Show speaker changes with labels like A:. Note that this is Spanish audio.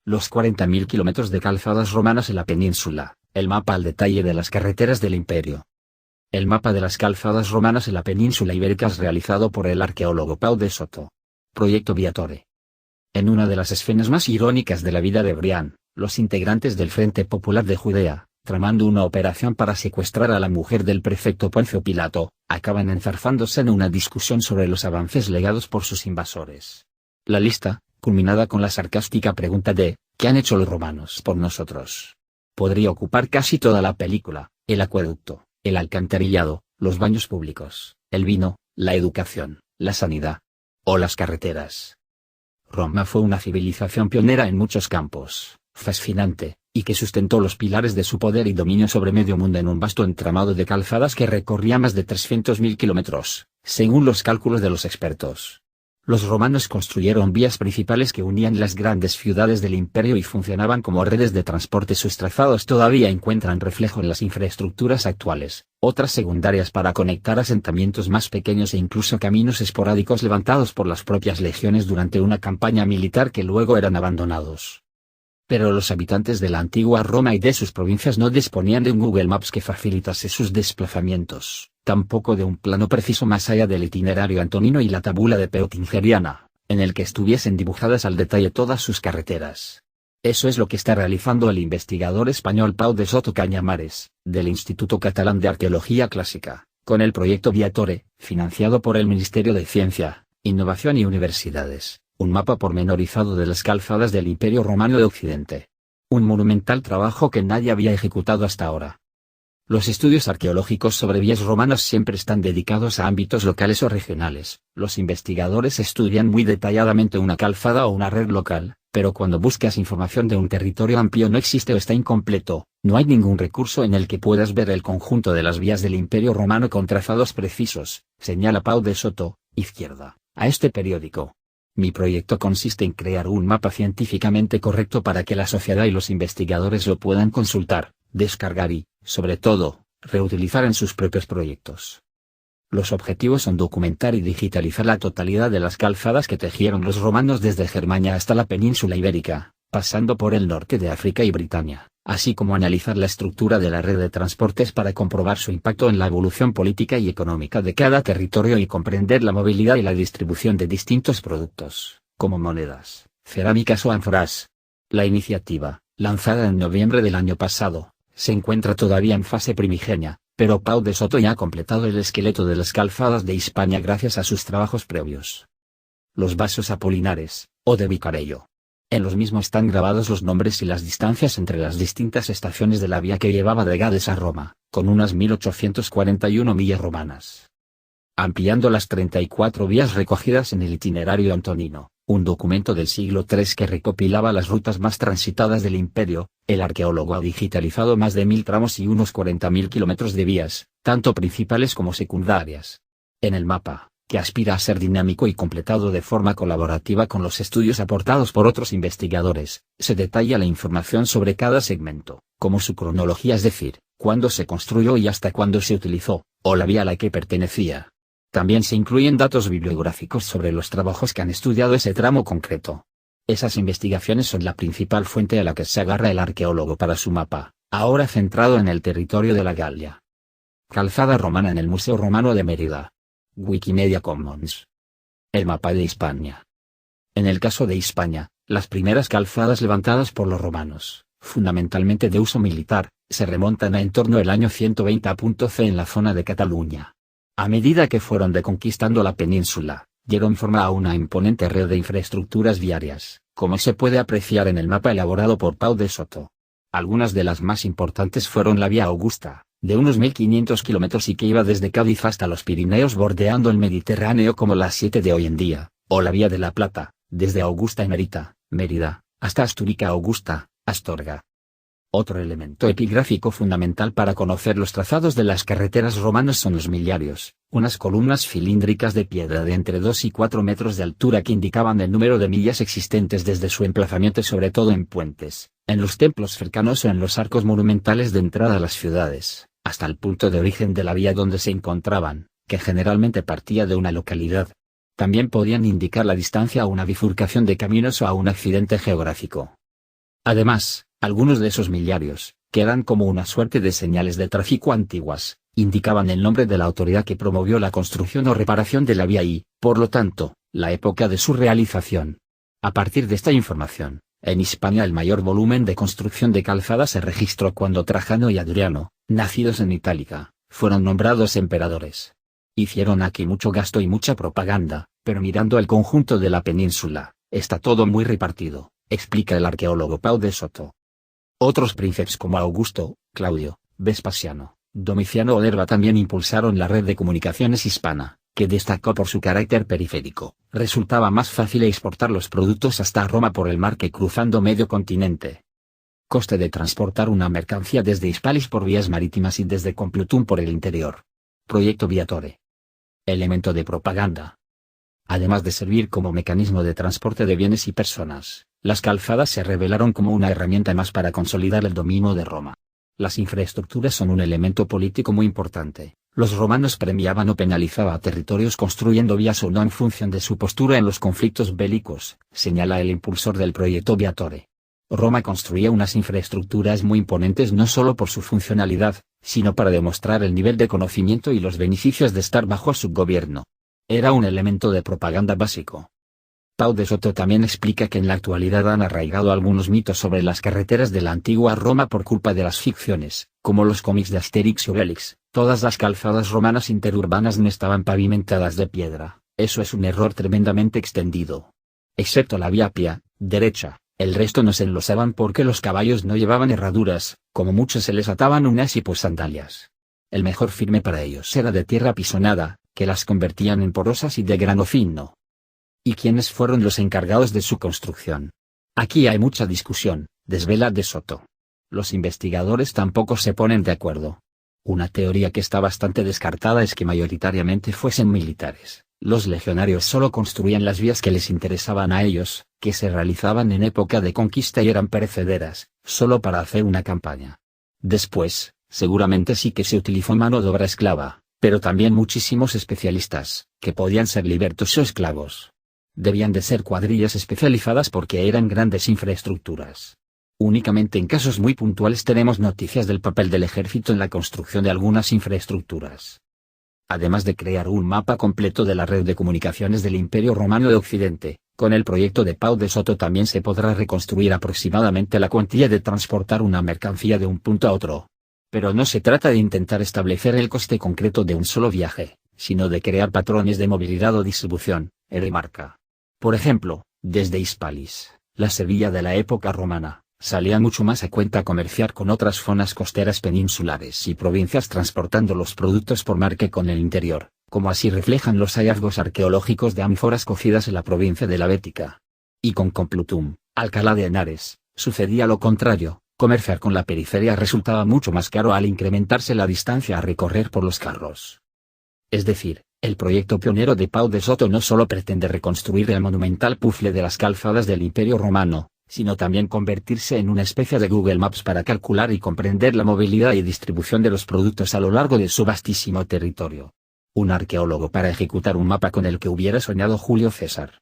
A: Los 40.000 kilómetros de calzadas romanas en la península, el mapa al detalle de las carreteras del imperio. El mapa de las calzadas romanas en la península ibérica es realizado por el arqueólogo Pau de Soto. Proyecto Viatore. En una de las escenas más irónicas de la vida de Brian, los integrantes del Frente Popular de Judea, tramando una operación para secuestrar a la mujer del prefecto Poncio Pilato, acaban enzarzándose en una discusión sobre los avances legados por sus invasores. La lista, culminada con la sarcástica pregunta de ¿qué han hecho los romanos por nosotros?, podría ocupar casi toda la película: el acueducto, el alcantarillado, los baños públicos, el vino, la educación, la sanidad o las carreteras. Roma fue una civilización pionera en muchos campos, fascinante, y que sustentó los pilares de su poder y dominio sobre medio mundo en un vasto entramado de calzadas que recorría más de 300.000 kilómetros, según los cálculos de los expertos. Los romanos construyeron vías principales que unían las grandes ciudades del imperio y funcionaban como redes de transporte. Sus trazados todavía encuentran reflejo en las infraestructuras actuales, otras secundarias para conectar asentamientos más pequeños e incluso caminos esporádicos levantados por las propias legiones durante una campaña militar que luego eran abandonados. Pero los habitantes de la antigua Roma y de sus provincias no disponían de un Google Maps que facilitase sus desplazamientos, tampoco de un plano preciso más allá del itinerario antonino y la tabula de Peutingeriana, en el que estuviesen dibujadas al detalle todas sus carreteras. Eso es lo que está realizando el investigador español Pau de Soto Cañamares, del Instituto Catalán de Arqueología Clásica, con el proyecto Viatore, financiado por el Ministerio de Ciencia, Innovación y Universidades. Un mapa pormenorizado de las calzadas del Imperio Romano de Occidente. Un monumental trabajo que nadie había ejecutado hasta ahora. Los estudios arqueológicos sobre vías romanas siempre están dedicados a ámbitos locales o regionales. Los investigadores estudian muy detalladamente una calzada o una red local, pero cuando buscas información de un territorio amplio no existe o está incompleto. No hay ningún recurso en el que puedas ver el conjunto de las vías del Imperio Romano con trazados precisos, señala Pau de Soto, izquierda, a este periódico. Mi proyecto consiste en crear un mapa científicamente correcto para que la sociedad y los investigadores lo puedan consultar, descargar y, sobre todo, reutilizar en sus propios proyectos. Los objetivos son documentar y digitalizar la totalidad de las calzadas que tejieron los romanos desde Germania hasta la península ibérica, pasando por el norte de África y Britania, así como analizar la estructura de la red de transportes para comprobar su impacto en la evolución política y económica de cada territorio y comprender la movilidad y la distribución de distintos productos, como monedas, cerámicas o ánforas. La iniciativa, lanzada en noviembre del año pasado, se encuentra todavía en fase primigenia, pero Pau de Soto ya ha completado el esqueleto de las calzadas de Hispania gracias a sus trabajos previos. Los vasos apolinares, o de Vicarello. En los mismos están grabados los nombres y las distancias entre las distintas estaciones de la vía que llevaba de Gades a Roma, con unas 1841 millas romanas. Ampliando las 34 vías recogidas en el itinerario antonino, un documento del siglo III que recopilaba las rutas más transitadas del imperio, el arqueólogo ha digitalizado más de 1.000 tramos y unos 40.000 kilómetros de vías, tanto principales como secundarias. En el mapa, que aspira a ser dinámico y completado de forma colaborativa con los estudios aportados por otros investigadores, se detalla la información sobre cada segmento, como su cronología, es decir, cuándo se construyó y hasta cuándo se utilizó, o la vía a la que pertenecía. También se incluyen datos bibliográficos sobre los trabajos que han estudiado ese tramo concreto. Esas investigaciones son la principal fuente a la que se agarra el arqueólogo para su mapa, ahora centrado en el territorio de la Galia. Calzada romana en el Museo Romano de Mérida. Wikimedia Commons. El mapa de Hispania. En el caso de Hispania, las primeras calzadas levantadas por los romanos, fundamentalmente de uso militar, se remontan a en torno al año 120 a.C. en la zona de Cataluña. A medida que fueron deconquistando la península, dieron forma a una imponente red de infraestructuras viarias, como se puede apreciar en el mapa elaborado por Pau de Soto. Algunas de las más importantes fueron la Vía Augusta, de unos 1.500 kilómetros y que iba desde Cádiz hasta los Pirineos bordeando el Mediterráneo como las 7 de hoy en día, o la Vía de la Plata, desde Augusta Emerita, Mérida, hasta Astúrica Augusta, Astorga. Otro elemento epigráfico fundamental para conocer los trazados de las carreteras romanas son los miliarios, unas columnas cilíndricas de piedra de entre 2 y 4 metros de altura que indicaban el número de millas existentes desde su emplazamiento, sobre todo en puentes, en los templos cercanos o en los arcos monumentales de entrada a las ciudades, hasta el punto de origen de la vía donde se encontraban, que generalmente partía de una localidad. También podían indicar la distancia a una bifurcación de caminos o a un accidente geográfico. Además, algunos de esos miliarios, que eran como una suerte de señales de tráfico antiguas, indicaban el nombre de la autoridad que promovió la construcción o reparación de la vía y, por lo tanto, la época de su realización. A partir de esta información, en Hispania el mayor volumen de construcción de calzadas se registró cuando Trajano y Adriano, nacidos en Itálica, fueron nombrados emperadores. Hicieron aquí mucho gasto y mucha propaganda, pero mirando el conjunto de la península, está todo muy repartido, explica el arqueólogo Pau de Soto. Otros príncipes como Augusto, Claudio, Vespasiano, Domiciano o Nerva también impulsaron la red de comunicaciones hispana, que destacó por su carácter periférico. Resultaba más fácil exportar los productos hasta Roma por el mar que cruzando medio continente. Coste de transportar una mercancía desde Hispalis por vías marítimas y desde Complutum por el interior. Proyecto Viatore. Elemento de propaganda. Además de servir como mecanismo de transporte de bienes y personas, las calzadas se revelaron como una herramienta más para consolidar el dominio de Roma. Las infraestructuras son un elemento político muy importante. Los romanos premiaban o penalizaban a territorios construyendo vías o no en función de su postura en los conflictos bélicos, señala el impulsor del proyecto Viatore. Roma construía unas infraestructuras muy imponentes no solo por su funcionalidad, sino para demostrar el nivel de conocimiento y los beneficios de estar bajo su gobierno. Era un elemento de propaganda básico. Pau de Soto también explica que en la actualidad han arraigado algunos mitos sobre las carreteras de la antigua Roma por culpa de las ficciones, como los cómics de Asterix y Obelix. Todas las calzadas romanas interurbanas no estaban pavimentadas de piedra, eso es un error tremendamente extendido. Excepto la vía Appia, derecha, el resto no se enlosaban porque los caballos no llevaban herraduras, como muchos se les ataban unas y pues sandalias. El mejor firme para ellos era de tierra pisonada, que las convertían en porosas y de grano fino. ¿Y quiénes fueron los encargados de su construcción? Aquí hay mucha discusión, desvela de Soto. Los investigadores tampoco se ponen de acuerdo. Una teoría que está bastante descartada es que mayoritariamente fuesen militares. Los legionarios solo construían las vías que les interesaban a ellos, que se realizaban en época de conquista y eran perecederas, solo para hacer una campaña. Después, seguramente sí que se utilizó mano de obra esclava, pero también muchísimos especialistas, que podían ser libertos o esclavos. Debían de ser cuadrillas especializadas porque eran grandes infraestructuras. Únicamente en casos muy puntuales tenemos noticias del papel del ejército en la construcción de algunas infraestructuras. Además de crear un mapa completo de la red de comunicaciones del Imperio Romano de Occidente, con el proyecto de Pau de Soto también se podrá reconstruir aproximadamente la cuantía de transportar una mercancía de un punto a otro. Pero no se trata de intentar establecer el coste concreto de un solo viaje, sino de crear patrones de movilidad o distribución, remarca. Por ejemplo, desde Hispalis, la Sevilla de la época romana, salía mucho más a cuenta comerciar con otras zonas costeras peninsulares y provincias transportando los productos por mar que con el interior, como así reflejan los hallazgos arqueológicos de ánforas cocidas en la provincia de la Bética. Y con Complutum, Alcalá de Henares, sucedía lo contrario, comerciar con la periferia resultaba mucho más caro al incrementarse la distancia a recorrer por los carros. Es decir, el proyecto pionero de Pau de Soto no solo pretende reconstruir el monumental puzzle de las calzadas del Imperio Romano, sino también convertirse en una especie de Google Maps para calcular y comprender la movilidad y distribución de los productos a lo largo de su vastísimo territorio. Un arqueólogo para ejecutar un mapa con el que hubiera soñado Julio César.